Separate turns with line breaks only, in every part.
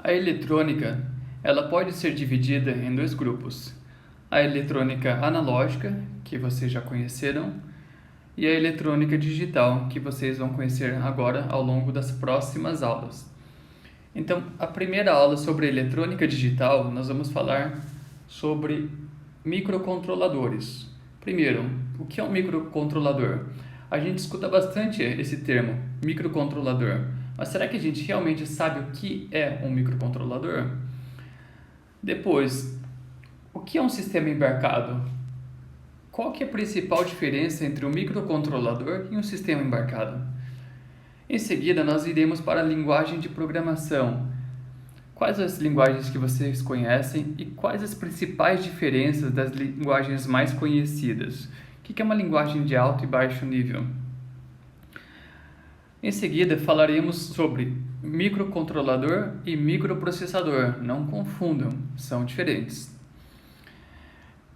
A eletrônica, ela pode ser dividida em dois grupos. A eletrônica analógica, que vocês já conheceram, e a eletrônica digital, que vocês vão conhecer agora ao longo das próximas aulas. Então, a primeira aula sobre eletrônica digital, nós vamos falar sobre microcontroladores. Primeiro, o que é um microcontrolador? A gente escuta bastante esse termo, microcontrolador, mas será que a gente realmente sabe o que é um microcontrolador? Depois, o que é um sistema embarcado? Qual que é a principal diferença entre um microcontrolador e um sistema embarcado? Em seguida, nós iremos para a linguagem de programação. Quais as linguagens que vocês conhecem e quais as principais diferenças das linguagens mais conhecidas? O que é uma linguagem de alto e baixo nível? Em seguida, falaremos sobre microcontrolador e microprocessador. Não confundam, são diferentes.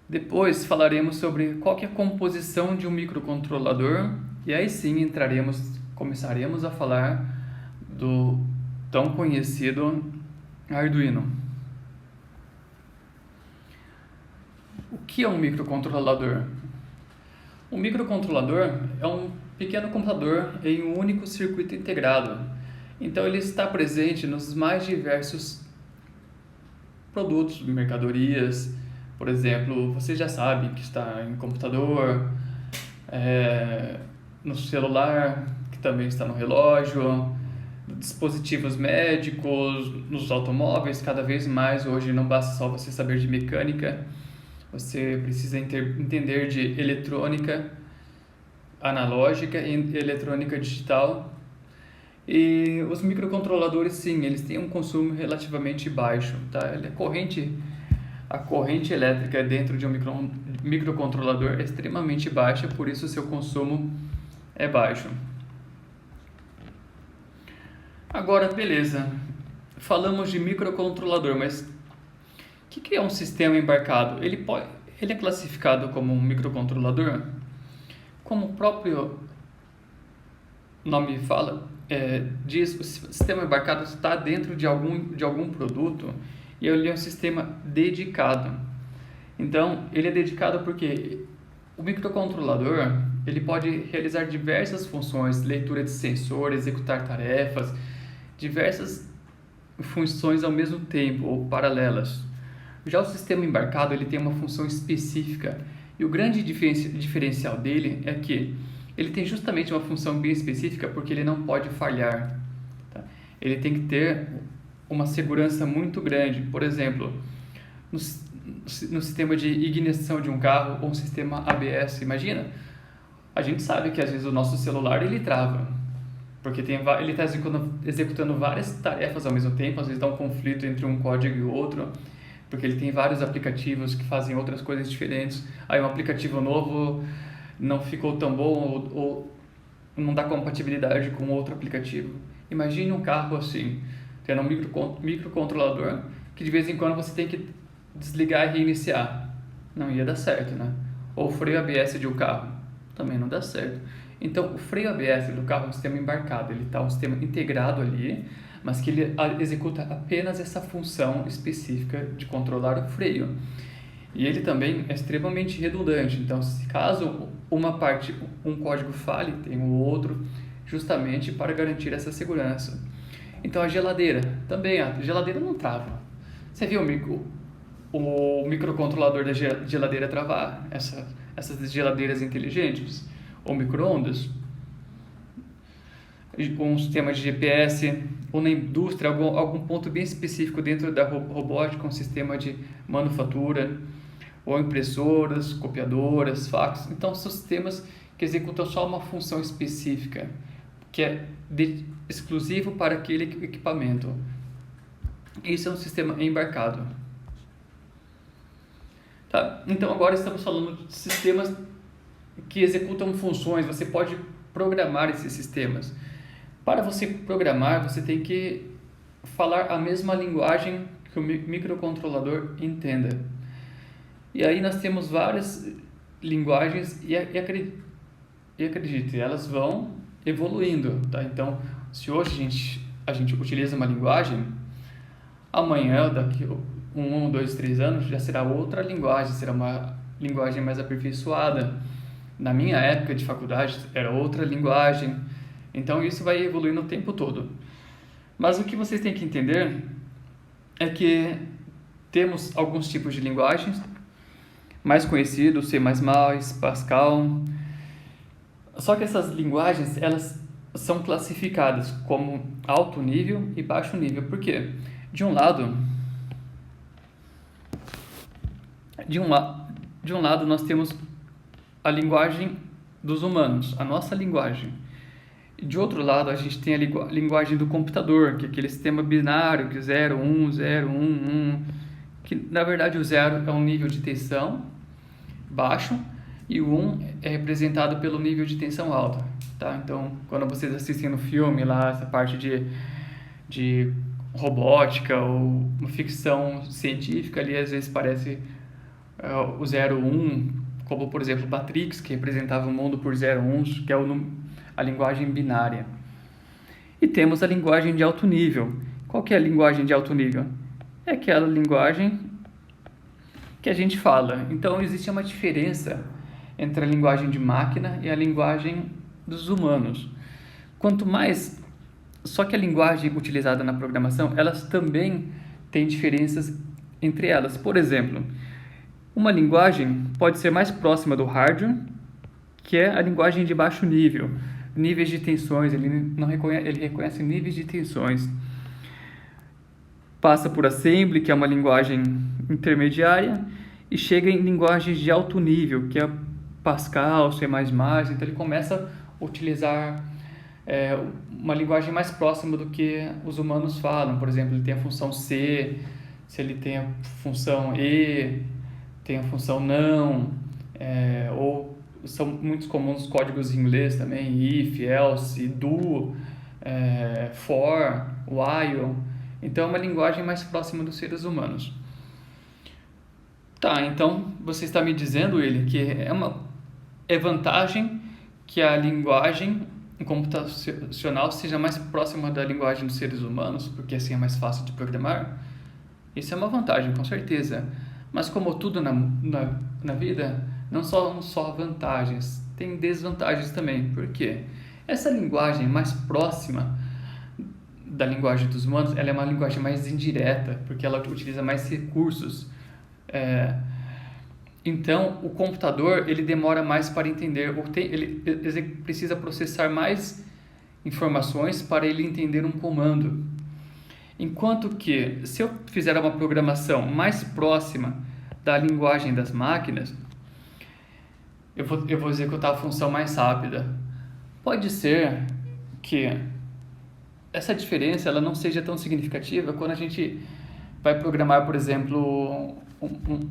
Depois falaremos sobre qual que é a composição de um microcontrolador e aí sim começaremos a falar do tão conhecido Arduino. O que é um microcontrolador? Um microcontrolador é um pequeno computador em um único circuito integrado. Então ele está presente nos mais diversos produtos, mercadorias. Por exemplo, você já sabe que está em computador, no celular, que também está no relógio, dispositivos médicos, nos automóveis. Cada vez mais hoje não basta só você saber de mecânica, você precisa entender de eletrônica analógica e eletrônica digital. E os microcontroladores, sim, eles têm um consumo relativamente baixo, tá? A corrente elétrica dentro de um microcontrolador é extremamente baixa, por isso o seu consumo é baixo. Agora, beleza, falamos de microcontrolador, mas o que é um sistema embarcado? Ele é classificado como um microcontrolador? Como o próprio nome fala, diz, o sistema embarcado está dentro de algum produto e ele é um sistema dedicado. Então, ele é dedicado porque o microcontrolador ele pode realizar diversas funções, leitura de sensor, executar tarefas, diversas funções ao mesmo tempo ou paralelas. Já o sistema embarcado ele tem uma função específica e o grande diferencial dele é que ele tem justamente uma função bem específica porque ele não pode falhar. Tá? Ele tem que ter uma segurança muito grande. Por exemplo, no sistema de ignição de um carro ou um sistema ABS, imagina, a gente sabe que às vezes o nosso celular ele trava, porque ele está executando várias tarefas ao mesmo tempo, às vezes dá um conflito entre um código e outro, porque ele tem vários aplicativos que fazem outras coisas diferentes. Aí um aplicativo novo não ficou tão bom ou não dá compatibilidade com outro aplicativo. Imagine um carro assim, tendo um microcontrolador que de vez em quando você tem que desligar e reiniciar. Não ia dar certo, né? Ou o freio ABS de um carro, também não dá certo. Então, o freio ABS do carro é um sistema embarcado, ele está um sistema integrado ali, mas que ele executa apenas essa função específica de controlar o freio. E ele também é extremamente redundante, então se caso uma parte, um código falhe, tem o outro, justamente para garantir essa segurança. Então a geladeira, também a geladeira não trava. Você viu o microcontrolador da geladeira travar? Essas geladeiras inteligentes? Ou micro-ondas? Um sistema de GPS, ou na indústria, algum ponto bem específico dentro da robótica, um sistema de manufatura, ou impressoras, copiadoras, fax. Então, são sistemas que executam só uma função específica, que é exclusivo para aquele equipamento. Isso é um sistema embarcado. Tá? Então, agora estamos falando de sistemas que executam funções. Você pode programar esses sistemas. Para você programar, você tem que falar a mesma linguagem que o microcontrolador entenda. E aí nós temos várias linguagens e acredite, elas vão evoluindo, tá? Então, se hoje a gente utiliza uma linguagem, Amanhã, daqui 1, 2, 3 anos, já será outra linguagem, será uma linguagem mais aperfeiçoada. Na minha época de faculdade era outra linguagem. Então isso vai evoluindo o tempo todo. Mas o que vocês têm que entender é que temos alguns tipos de linguagens mais conhecidos, C++, Pascal. Só que essas linguagens, elas são classificadas como alto nível e baixo nível. Por quê? De um lado nós temos a linguagem dos humanos, a nossa linguagem. E de outro lado, a gente tem a linguagem do computador, que é aquele sistema binário, que 0, 1, 0, 1, 1, que na verdade o 0 é um nível de tensão baixo e o 1 é representado pelo nível de tensão alta, tá? Então, quando vocês assistem no filme lá, essa parte de robótica ou uma ficção científica ali, às vezes parece o 0, 1, como por exemplo Matrix, que representava o mundo por 0, 1, que é a linguagem binária. E temos a linguagem de alto nível. Qual que é a linguagem de alto nível? É aquela linguagem que a gente fala. Então existe uma diferença entre a linguagem de máquina e a linguagem dos humanos. Quanto mais... Só que a linguagem utilizada na programação, elas também têm diferenças entre elas. Por exemplo, uma linguagem pode ser mais próxima do hardware, que é a linguagem de baixo nível. Níveis de tensões, ele reconhece níveis de tensões. Passa por assembly, que é uma linguagem intermediária, e chega em linguagens de alto nível, que é Pascal, C++. Então ele começa a utilizar uma linguagem mais próxima do que os humanos falam. Por exemplo, ele tem a função C, se ele tem a função E, tem a função não, ou são muito comuns os códigos em inglês também, if, else, do, for, while. Então é uma linguagem mais próxima dos seres humanos. Tá, então você está me dizendo, ele, que é vantagem que a linguagem computacional seja mais próxima da linguagem dos seres humanos, porque assim é mais fácil de programar? Isso é uma vantagem, com certeza. Mas como tudo na vida, não são só vantagens, tem desvantagens também. Por quê? Essa linguagem mais próxima da linguagem dos humanos, ela é uma linguagem mais indireta, porque ela utiliza mais recursos. Então, o computador, ele demora mais para entender, ele precisa processar mais informações para ele entender um comando. Enquanto que, se eu fizer uma programação mais próxima da linguagem das máquinas, eu vou executar a função mais rápida. Pode ser que essa diferença ela não seja tão significativa quando a gente vai programar, por exemplo,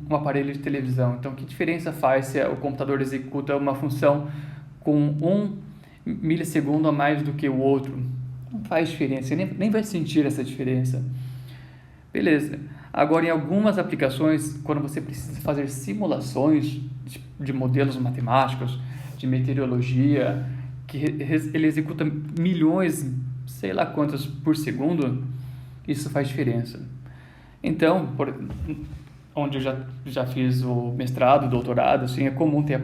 um aparelho de televisão. Então, que diferença faz se o computador executa uma função com 1 milissegundo a mais do que o outro? Não faz diferença, você nem vai sentir essa diferença. Beleza. Agora, em algumas aplicações, quando você precisa fazer simulações de modelos matemáticos, de meteorologia, que ele executa milhões, sei lá quantos por segundo, isso faz diferença. Então, onde eu já fiz o mestrado, doutorado, assim, é comum ter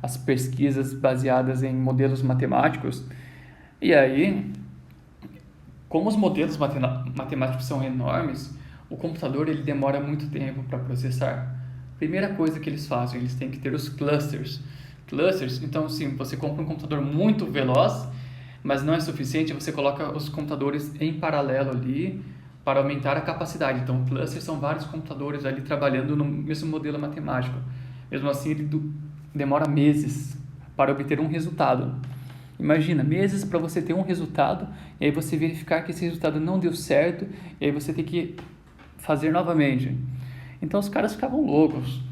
as pesquisas baseadas em modelos matemáticos. E aí, como os modelos matemáticos são enormes, o computador ele demora muito tempo para processar. Primeira coisa que eles fazem, eles têm que ter os clusters. Clusters, então sim, você compra um computador muito veloz, mas não é suficiente, você coloca os computadores em paralelo ali para aumentar a capacidade. Então, clusters são vários computadores ali trabalhando no mesmo modelo matemático. Mesmo assim, ele demora meses para obter um resultado. Imagina, meses para você ter um resultado, e aí você verificar que esse resultado não deu certo, e aí você tem que fazer novamente. Então os caras ficavam loucos.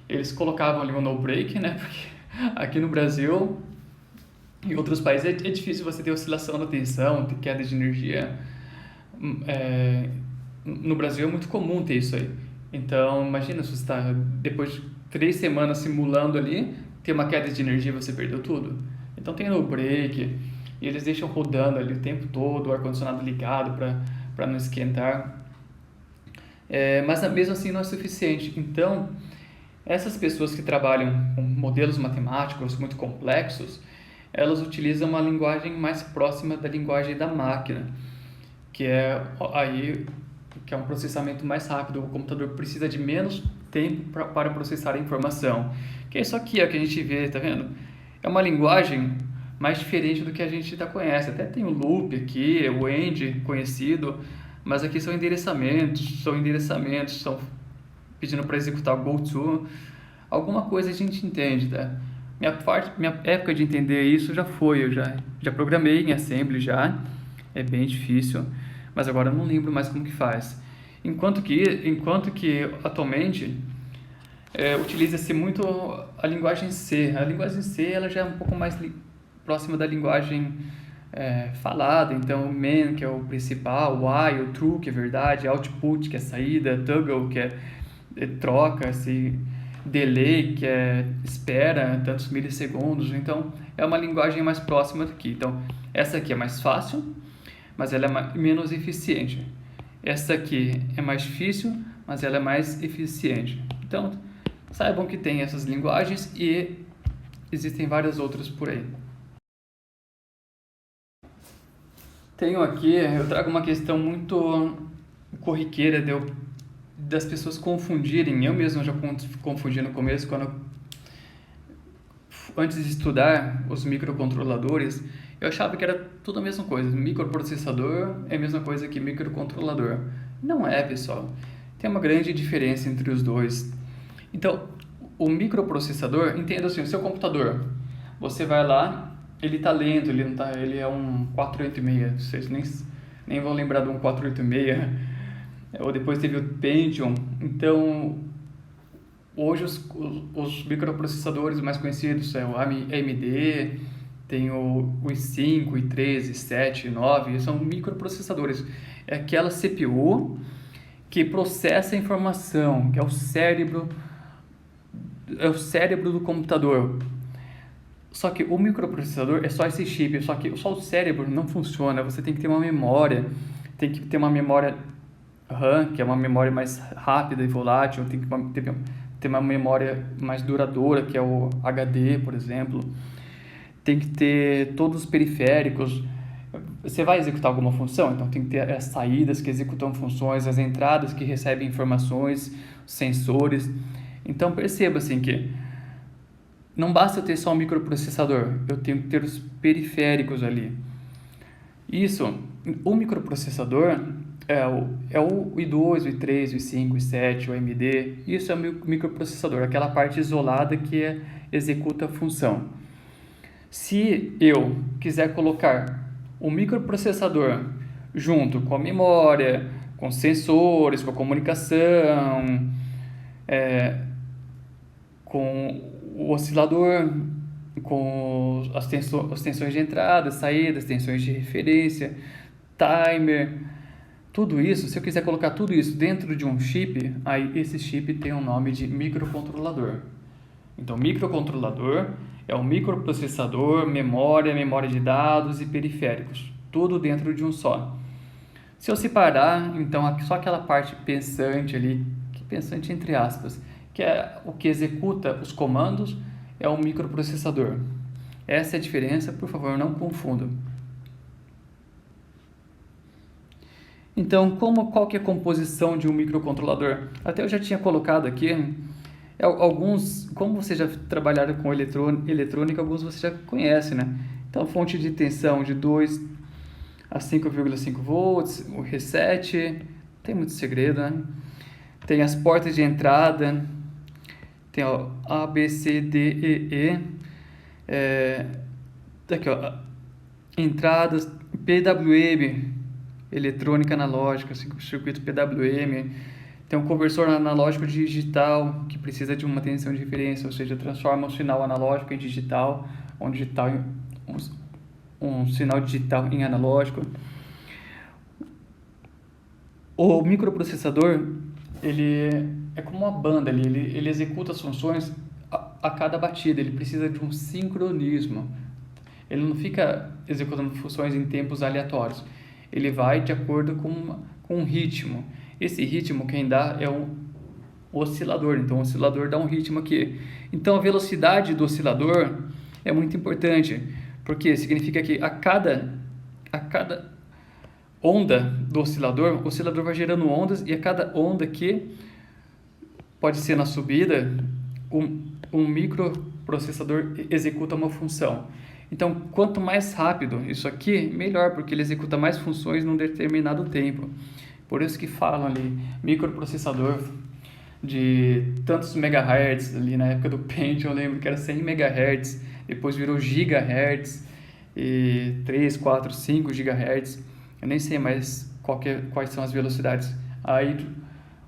Eles colocavam ali um no break, né? Porque aqui no Brasil, em outros países, é difícil você ter oscilação da tensão, ter queda de energia. No Brasil é muito comum ter isso aí. Então, imagina se você está, depois de 3 semanas simulando ali, ter uma queda de energia e você perdeu tudo. Então tem no break, e eles deixam rodando ali o tempo todo, o ar-condicionado ligado para não esquentar. Mas mesmo assim não é suficiente. Então, essas pessoas que trabalham com modelos matemáticos muito complexos, elas utilizam uma linguagem mais próxima da linguagem da máquina, que é aí que é um processamento mais rápido. O computador precisa de menos tempo para processar a informação. Que é isso aqui, ó, que a gente vê, tá vendo? É uma linguagem mais diferente do que a gente já conhece. Até tem o loop aqui, o end conhecido, mas aqui são endereçamentos, são pedindo para executar o goto. Alguma coisa a gente entende, tá? Minha época de entender isso já foi, eu já programei em Assembly já, é bem difícil, mas agora eu não lembro mais como que faz. Enquanto que atualmente utiliza-se muito a linguagem C. A linguagem C ela já é um pouco mais próxima da linguagem falada. Então, o main, que é o principal, while, true, que é verdade, output, que é saída, toggle, que é troca, delay, que é espera tantos milissegundos. Então, é uma linguagem mais próxima daqui. Então, essa aqui é mais fácil, mas ela é menos eficiente. Essa aqui é mais difícil, mas ela é mais eficiente. Então, saibam que tem essas linguagens e existem várias outras por aí. Eu trago uma questão muito corriqueira das pessoas confundirem. Eu mesmo já confundi no começo, antes de estudar os microcontroladores, eu achava que era tudo a mesma coisa. Microprocessador é a mesma coisa que microcontrolador. Não é, pessoal. Tem uma grande diferença entre os dois. Então, o microprocessador, entenda assim, o seu computador, você vai lá, ele está lento, ele é um 486, vocês nem vão lembrar de um 486, ou depois teve o Pentium. Então, hoje os microprocessadores mais conhecidos é o AMD, tem o i5, i3, i7, i9, são microprocessadores. É aquela CPU que processa a informação, que é o cérebro do computador. Só que o microprocessador é só esse chip, só que só o cérebro não funciona. Você tem que ter uma memória, tem que ter uma memória RAM, que é uma memória mais rápida e volátil, tem que ter uma memória mais duradoura, que é o HD, por exemplo. Tem que ter todos os periféricos. Você vai executar alguma função, então tem que ter as saídas que executam funções, as entradas que recebem informações, sensores. Então perceba assim que não basta eu ter só um microprocessador, eu tenho que ter os periféricos ali. O microprocessador é o i2, o i3, o i5, o i7, o AMD. Isso é o microprocessador, aquela parte isolada que executa a função. Se eu quiser colocar o microprocessador junto com a memória, com sensores, com a comunicação, com o oscilador, com as tensões de entrada, saída, as tensões de referência, timer, tudo isso, se eu quiser colocar tudo isso dentro de um chip, aí esse chip tem o nome de microcontrolador. Então, microcontrolador é um microprocessador, memória de dados e periféricos, tudo dentro de um só. Se eu separar, então, só aquela parte pensante ali, pensante entre aspas, que é o que executa os comandos, é um microprocessador. Essa é a diferença, por favor, não confundam. Então, qual que é a composição de um microcontrolador? Até eu já tinha colocado aqui, alguns, como vocês já trabalharam com eletrônica, alguns vocês já conhecem, né? Então, fonte de tensão de 2 a 5,5 volts, o reset, não tem muito segredo, né? Tem as portas de entrada, tem ó, A, B, C, D, E, aqui ó, entradas, PWM, eletrônica analógica, circuito PWM, tem um conversor analógico digital que precisa de uma tensão de referência, ou seja, transforma um sinal analógico em digital, um sinal digital em analógico. O microprocessador, ele é como uma banda ali, ele executa as funções a cada batida, ele precisa de um sincronismo. Ele não fica executando funções em tempos aleatórios, ele vai de acordo com um ritmo. Esse ritmo quem dá é o oscilador, então o oscilador dá um ritmo aqui. Então a velocidade do oscilador é muito importante, porque significa que a cada onda do oscilador, o oscilador vai gerando ondas e a cada onda que pode ser na subida, um microprocessador executa uma função. Então, quanto mais rápido isso aqui, melhor, porque ele executa mais funções num determinado tempo. Por isso que falam ali, microprocessador de tantos megahertz, ali na época do Pentium eu lembro que era 100 megahertz, depois virou gigahertz, e 3, 4, 5 gigahertz, eu nem sei mais quais são as velocidades. Aí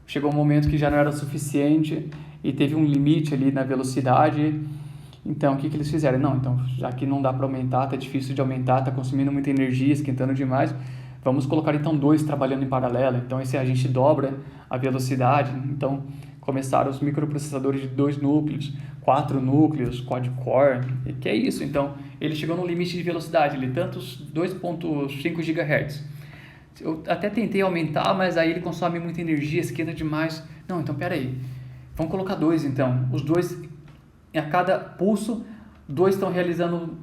chegou um momento que já não era suficiente e teve um limite ali na velocidade. Então, o que eles fizeram? Não, então, já que não dá para aumentar, tá difícil de aumentar, tá consumindo muita energia, esquentando demais, vamos colocar então dois trabalhando em paralelo. Então, esse a gente dobra a velocidade. Então, começaram os microprocessadores de 2 núcleos, 4 núcleos, quad-core, que é isso. Então, ele chegou no limite de velocidade, ele tantos 2.5 GHz. Eu até tentei aumentar, mas aí ele consome muita energia, esquenta demais. Não, então, peraí, vamos colocar dois então. Os dois, a cada pulso, dois estão realizando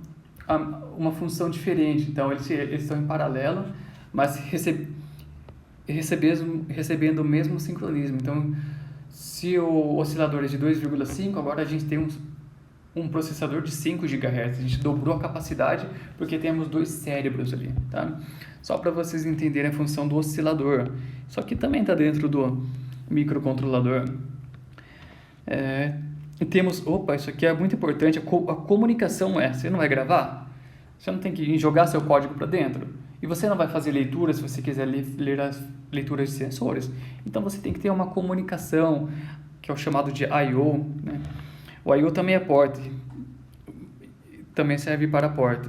uma função diferente. Então, eles estão em paralelo, mas recebendo o mesmo sincronismo. Então, se o oscilador é de 2,5, agora a gente tem um processador de 5 GHz. A gente dobrou a capacidade porque temos dois cérebros ali, tá? Só para vocês entenderem a função do oscilador. Isso aqui também está dentro do microcontrolador. Isso aqui é muito importante, a comunicação você não vai gravar? Você não tem que jogar seu código para dentro? E você não vai fazer leitura se você quiser ler as leituras de sensores? Então você tem que ter uma comunicação, que é o chamado de I/O, né? O I/O também é port, também serve para port.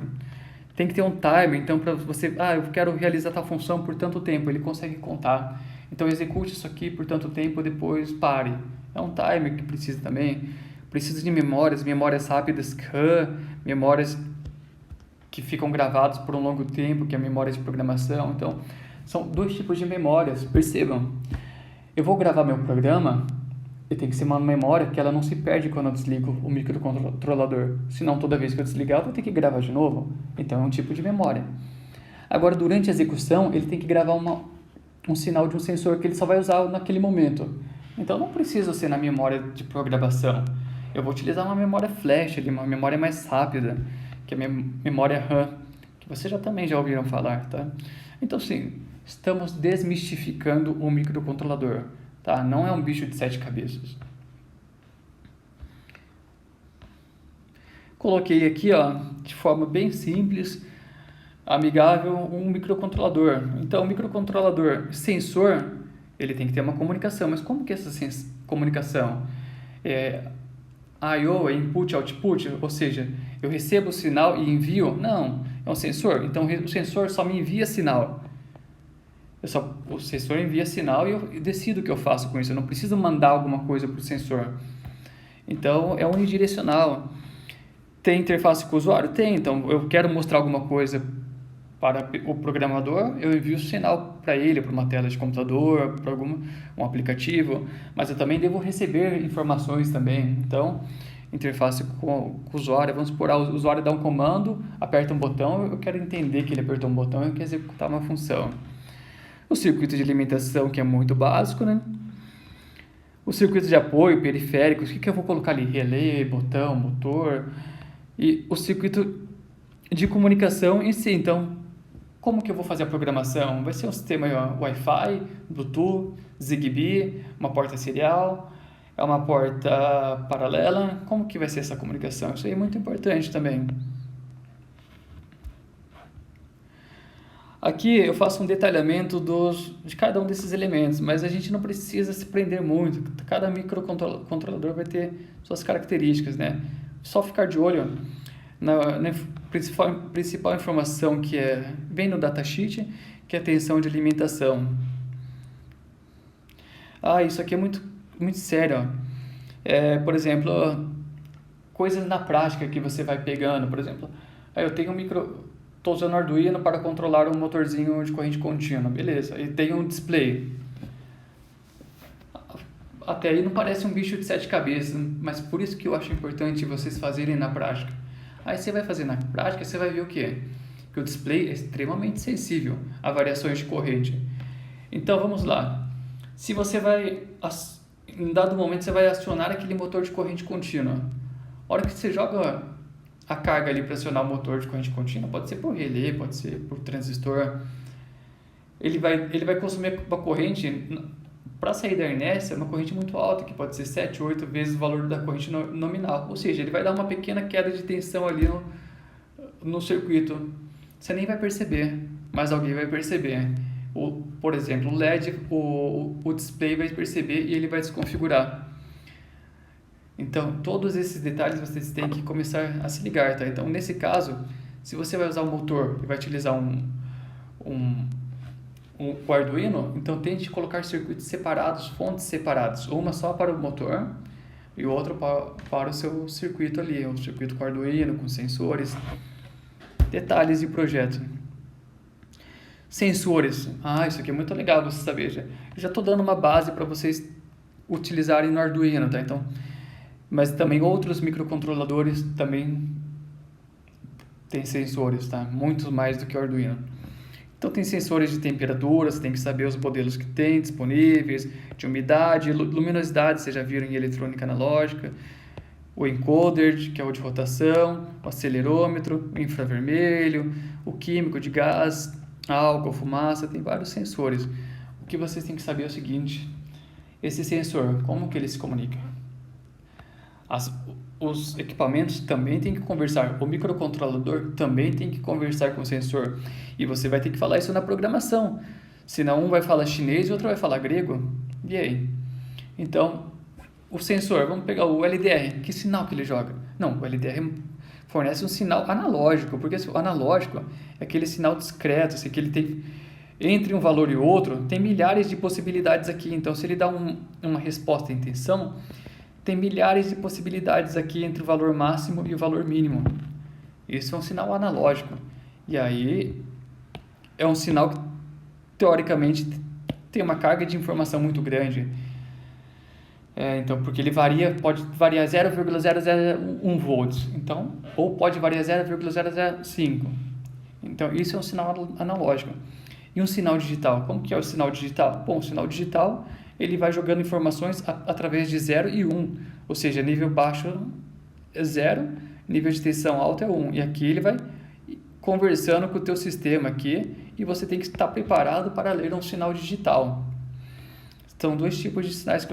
Tem que ter um timer, então para você, eu quero realizar tal função por tanto tempo, ele consegue contar. Então execute isso aqui por tanto tempo, depois pare. É um timer que precisa também. Precisa de memórias rápidas, CAN, memórias que ficam gravadas por um longo tempo, que é a memória de programação. Então, são dois tipos de memórias, percebam. Eu vou gravar meu programa, e tem que ser uma memória que ela não se perde quando eu desligo o microcontrolador. Senão, toda vez que eu desligar, eu vou ter que gravar de novo. Então, é um tipo de memória. Agora, durante a execução, ele tem que gravar um sinal de um sensor que ele só vai usar naquele momento. Então, não precisa ser na memória de programação. Eu vou utilizar uma memória flash, uma memória mais rápida, que é a memória RAM, que vocês também já ouviram falar, tá? Então, sim, estamos desmistificando o microcontrolador, tá? Não é um bicho de 7 cabeças. Coloquei aqui, de forma bem simples, amigável, um microcontrolador. Então, o microcontrolador sensor, ele tem que ter uma comunicação. Mas como que é essa comunicação? I/O é input, output, ou seja, eu recebo o sinal e envio? Não, é um sensor. Então, o sensor só me envia sinal. O sensor envia sinal e eu decido o que eu faço com isso. Eu não preciso mandar alguma coisa para o sensor. Então, é unidirecional. Tem interface com o usuário? Tem. Então, eu quero mostrar alguma coisa para o programador, eu envio o sinal para ele, para uma tela de computador, para um aplicativo, mas eu também devo receber informações também. Então, interface com o usuário, vamos supor, o usuário dá um comando, aperta um botão, eu quero entender que ele apertou um botão e quer executar uma função. O circuito de alimentação, que é muito básico, né? O circuito de apoio, periféricos, o que eu vou colocar ali? Relé, botão, motor. E o circuito de comunicação em si, então, como que eu vou fazer a programação? Vai ser um sistema Wi-Fi, Bluetooth, Zigbee, uma porta serial, é uma porta paralela. Como que vai ser essa comunicação? Isso aí é muito importante também. Aqui eu faço um detalhamento de cada um desses elementos, mas a gente não precisa se prender muito. Cada microcontrolador vai ter suas características, né? Só ficar de olho na principal informação que vem no datasheet, que é a tensão de alimentação. Isso aqui é muito, muito sério. Por exemplo, coisas na prática que você vai pegando. Por exemplo, eu tenho estou usando o Arduino para controlar um motorzinho de corrente contínua. Beleza, e tem um display. até aí não parece um bicho de 7 cabeças, mas por isso que eu acho importante vocês fazerem na prática. Aí você vai fazer na prática, você vai ver o quê? Que o display é extremamente sensível a variações de corrente. Então vamos lá. Se você vai, em dado momento, você vai acionar aquele motor de corrente contínua. A hora que você joga a carga ali para acionar o motor de corrente contínua, pode ser por relé, pode ser por transistor, ele vai consumir uma corrente, para sair da inércia, uma corrente muito alta, que pode ser 7, 8 vezes o valor da corrente nominal. Ou seja, ele vai dar uma pequena queda de tensão ali no circuito. Você nem vai perceber, mas alguém vai perceber. Por exemplo, o LED, o display vai perceber e ele vai desconfigurar. Então, todos esses detalhes vocês têm que começar a se ligar, tá? Então, nesse caso, se você vai usar um motor e vai utilizar o Arduino, então tente colocar circuitos separados, fontes separadas, uma só para o motor e outra para o seu circuito ali, o circuito com Arduino, com sensores. Detalhes de projeto. Sensores. Isso aqui é muito legal você saber. Já estou dando uma base para vocês utilizarem no Arduino, tá? Então, mas também outros microcontroladores também têm sensores, tá? Muitos mais do que o Arduino. Então tem sensores de temperatura, você tem que saber os modelos que tem disponíveis, de umidade, luminosidade, vocês já viram em eletrônica analógica, o encoder, que é o de rotação, o acelerômetro, o infravermelho, o químico de gás, álcool, fumaça, tem vários sensores. O que vocês têm que saber é o seguinte: esse sensor, como que ele se comunica? Os equipamentos também têm que conversar, o microcontrolador também tem que conversar com o sensor, e você vai ter que falar isso na programação, senão um vai falar chinês e outro vai falar grego, e aí? Então, o sensor, vamos pegar o LDR, que sinal que ele joga? Não, o LDR fornece um sinal analógico, porque o analógico é aquele sinal discreto, que ele tem, entre um valor e outro, tem milhares de possibilidades aqui, então se ele dá uma resposta em tensão, tem milhares de possibilidades aqui entre o valor máximo e o valor mínimo. Isso é um sinal analógico. E aí é um sinal que, teoricamente, tem uma carga de informação muito grande. Então, porque ele pode variar 0,001 volts. Então, ou pode variar 0,005. Então, isso é um sinal analógico. E um sinal digital? Como que é o sinal digital? Bom, o sinal digital, ele vai jogando informações através de 0 e 1, ou seja, nível baixo é 0, nível de tensão alto é 1, e aqui ele vai conversando com o teu sistema aqui, e você tem que estar preparado para ler um sinal digital. São dois tipos de sinais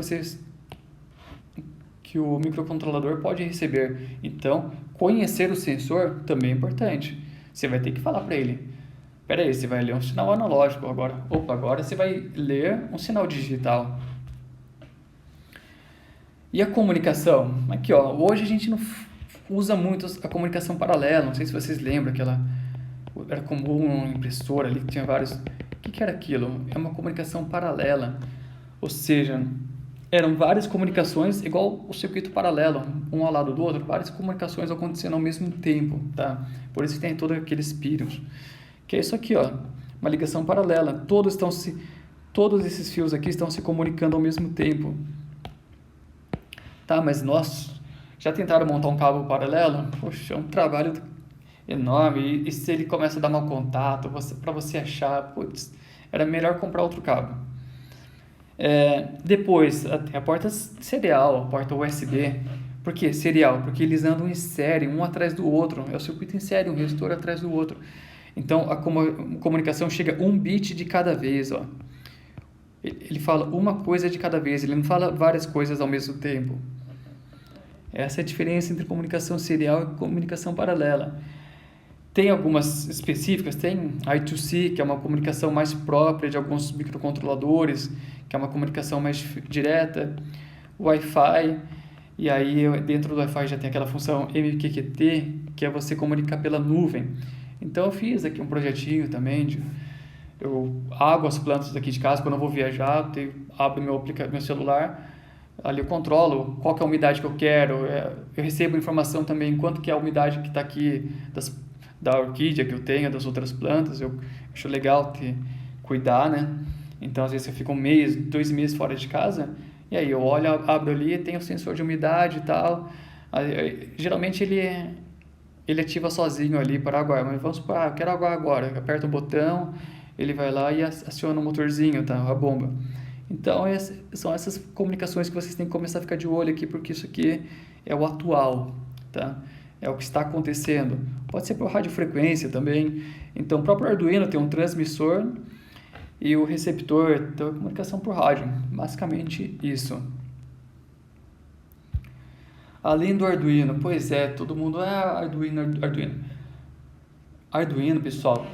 que o microcontrolador pode receber. Então, conhecer o sensor também é importante. Você vai ter que falar para ele: espera aí, você vai ler um sinal analógico agora. Agora você vai ler um sinal digital. E a comunicação? Aqui, hoje a gente não usa muito a comunicação paralela. Não sei se vocês lembram, era comum uma impressora ali que tinha vários... O que era aquilo? É uma comunicação paralela. Ou seja, eram várias comunicações, igual o circuito paralelo, um ao lado do outro, várias comunicações acontecendo ao mesmo tempo, tá? Por isso que tem todos aqueles pírios. Que é isso aqui, uma ligação paralela. Todos esses fios aqui estão se comunicando ao mesmo tempo. Tá, mas nós já tentaram montar um cabo paralelo? Poxa, é um trabalho enorme. E se ele começa a dar mau contato, para você achar, putz, era melhor comprar outro cabo. Depois, a porta serial, a porta USB. Por que serial? Porque eles andam em série, um atrás do outro. É o circuito em série, um resistor atrás do outro. Então, a comunicação chega 1 bit de cada vez. Ele fala uma coisa de cada vez, ele não fala várias coisas ao mesmo tempo. Essa é a diferença entre comunicação serial e comunicação paralela. Tem algumas específicas, tem I2C, que é uma comunicação mais própria de alguns microcontroladores, que é uma comunicação mais direta, Wi-Fi, e aí dentro do Wi-Fi já tem aquela função MQTT, que é você comunicar pela nuvem. Então eu fiz aqui um projetinho também, eu águo as plantas daqui de casa, quando eu vou viajar, abro meu celular, ali eu controlo qual que é a umidade que eu quero, eu recebo informação também quanto que é a umidade que está aqui da orquídea que eu tenho, das outras plantas, eu acho legal cuidar, né? Então às vezes eu fico 1 mês, 2 meses fora de casa, E aí eu olho, abro ali, tem o sensor de umidade e tal. Geralmente ele ativa sozinho ali para aguar, mas vamos supor, eu quero aguar agora. Aperta o botão, ele vai lá e aciona o motorzinho, tá? A bomba. Então são essas comunicações que vocês têm que começar a ficar de olho aqui, porque isso aqui é o atual, tá? É o que está acontecendo. Pode ser por radiofrequência também. Então o próprio Arduino tem um transmissor e o receptor, então comunicação por rádio, basicamente isso. Além do Arduino, pois é, todo mundo Arduino. Arduino, pessoal,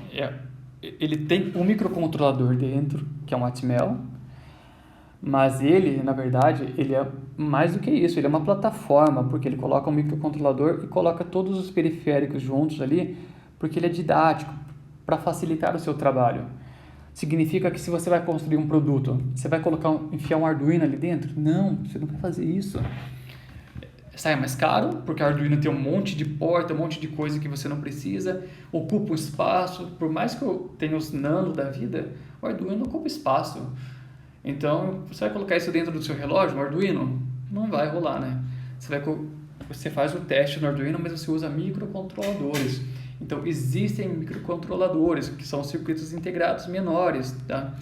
ele tem um microcontrolador dentro, que é um Atmel, mas ele, na verdade, ele é mais do que isso, ele é uma plataforma, porque ele coloca um microcontrolador e coloca todos os periféricos juntos ali, porque ele é didático, para facilitar o seu trabalho. Significa que se você vai construir um produto, você vai enfiar um Arduino ali dentro? Não, você não vai fazer isso. Sai mais caro, porque o Arduino tem um monte de porta, um monte de coisa que você não precisa, ocupa um espaço. Por mais que eu tenha os Nano da vida, o Arduino ocupa espaço. Então, você vai colocar isso dentro do seu relógio, o Arduino? Não vai rolar, né? Você faz o teste no Arduino, mas você usa microcontroladores. Então, existem microcontroladores, que são circuitos integrados menores, tá?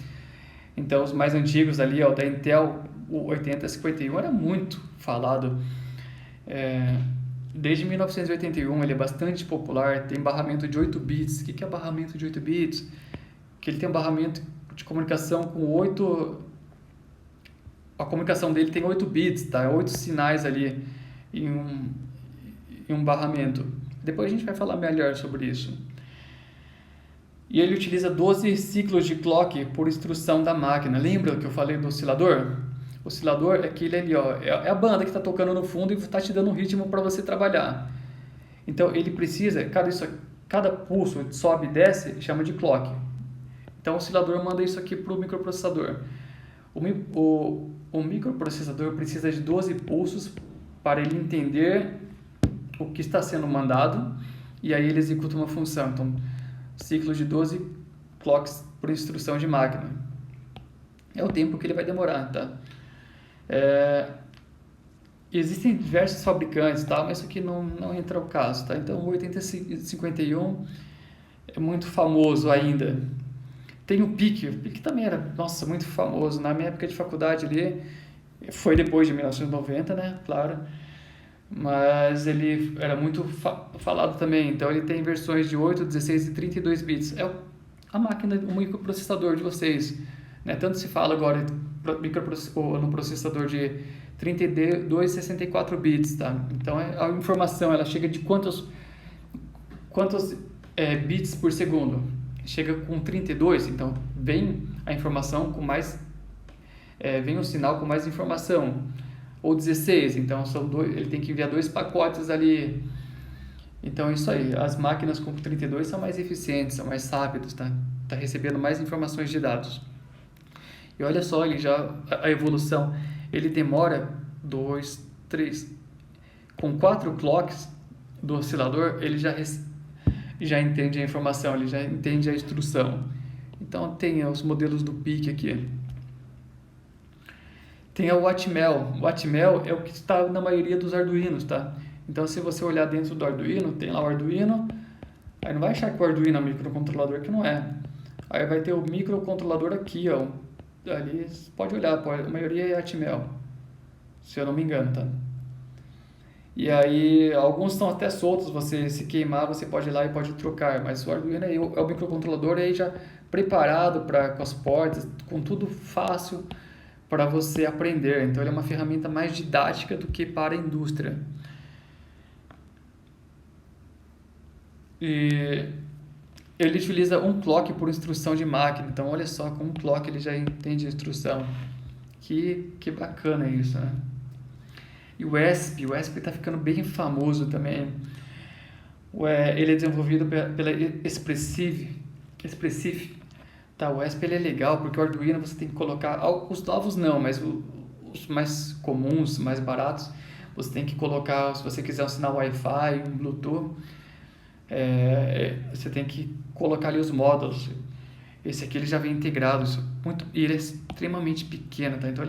Então, os mais antigos ali, ó, da Intel, o 8051 era muito falado. Desde 1981 ele é bastante popular, tem barramento de 8 bits. O que é barramento de 8 bits? Que ele tem um barramento de comunicação com 8... A comunicação dele tem 8 bits, tá? 8 sinais ali em um barramento. Depois a gente vai falar melhor sobre isso. E ele utiliza 12 ciclos de clock por instrução da máquina. Lembra que eu falei do oscilador? O oscilador é aquele ali, ó, é a banda que está tocando no fundo e está te dando um ritmo para você trabalhar. Então ele precisa, cada pulso sobe e desce, chama de clock. Então o oscilador manda isso aqui para o microprocessador. O microprocessador precisa de 12 pulsos para ele entender o que está sendo mandado e aí ele executa uma função. Então, ciclo de 12 clocks por instrução de máquina. É o tempo que ele vai demorar, tá? Existem diversos fabricantes, tá? Mas isso aqui não entra ao caso, tá? Então, o 8051 é muito famoso ainda. Tem o PIC também era, nossa, muito famoso. Na minha época de faculdade ali, foi depois de 1990, né? Claro. Mas ele era muito falado também. Então, ele tem versões de 8, 16 e 32 bits. É a máquina, o microprocessador de vocês, né? Tanto se fala agora no processador de 32 e 64 bits, tá? Então, a informação, ela chega de quantos bits por segundo? Chega com 32, então vem a informação com mais... vem o sinal com mais informação. Ou 16, então ele tem que enviar 2 pacotes ali. Então é isso aí, as máquinas com 32 são mais eficientes, são mais rápidas, tá recebendo mais informações de dados. E olha só, a evolução, ele demora 2, 3, com 4 clocks do oscilador, ele já entende a informação, ele já entende a instrução. Então tem os modelos do PIC aqui. Tem o Atmel. O Atmel é o que está na maioria dos Arduinos, tá? Então, se você olhar dentro do Arduino, tem lá o Arduino. Aí não vai achar que o Arduino é um microcontrolador, que não é. Aí vai ter o microcontrolador aqui, ó. Ali, pode olhar, a maioria é Atmel, se eu não me engano, tá? E aí, alguns estão até soltos, você se queimar, você pode ir lá e pode trocar. Mas o Arduino é o microcontrolador aí já preparado com as portas, com tudo fácil para você aprender. Então ele é uma ferramenta mais didática do que para a indústria. E ele utiliza um clock por instrução de máquina. Então olha só, com um clock ele já entende a instrução. Que bacana isso, né? E o ESP está ficando bem famoso também. Ele é desenvolvido pela Espressif. Tá, o ESP ele é legal porque o Arduino você tem que colocar, os novos não, mas os mais comuns, mais baratos, você tem que colocar, se você quiser um sinal Wi-Fi, um Bluetooth, você tem que colocar ali os módulos. Esse aqui ele já vem integrado, e ele é extremamente pequeno, tá? Então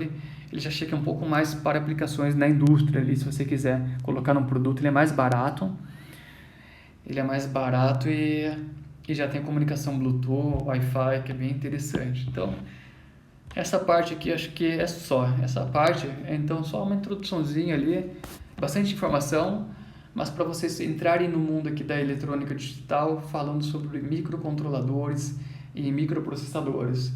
ele já chega um pouco mais para aplicações na indústria ali, se você quiser colocar num produto, ele é mais barato. Ele é mais barato e já tem comunicação Bluetooth, Wi-Fi, que é bem interessante. Então, essa parte aqui acho que é só. Essa parte é então só uma introduçãozinha ali, bastante informação, mas para vocês entrarem no mundo aqui da eletrônica digital, falando sobre microcontroladores e microprocessadores.